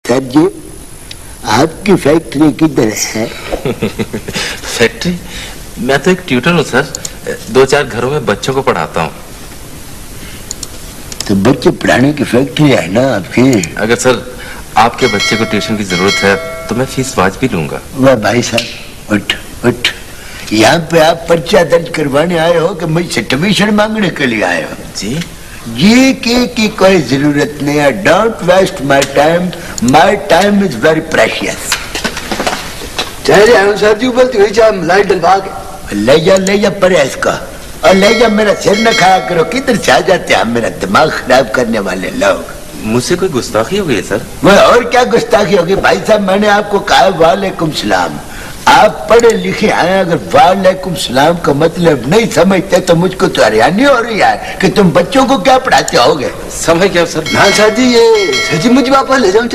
Sir जी, आपकी factory किधर है? फैक्ट्री? मैं तो एक ट्यूटर हूँ सर, 2-4 घरों में बच्चों को पढ़ाता हूँ। तो बच्चे पढ़ाने की फैक्ट्री है ना आपकी? अगर सर आपके बच्चे को ट्यूशन की जरूरत है तो मैं फीस वाजिबी लूंगा। वाह भाई साहब, उठ उठ। यहाँ पे आप पर्चा दर्ज करवाने आए हो कि मुझसे ट्यूशन मांगने के लिए आए हो? जी ये की कोई जरूरत नहीं है। Don't waste my time is very precious. Sir ji बोलती हुई जा लाइट डलवा के ले जा परहेज का, और ले जा। मेरा सिर न खाया करो, किधर से आ जाते हैं मेरा दिमाग खराब करने वाले लोग। मुझसे कोई गुस्ताखी हो गई है सर? वह और क्या गुस्ताखी होगी भाई साहब? मैंने आपको कहा वालेकुम सलाम। आप पढ़े लिखे आए, अगर वालेकुम सलाम का मतलब नहीं समझते तो मुझको तो हैरानी हो रही है कि तुम बच्चों को क्या पढ़ाते होगे। समझ गया सर। ना सर जी, ये सर जी मुझे वापस ले जाऊं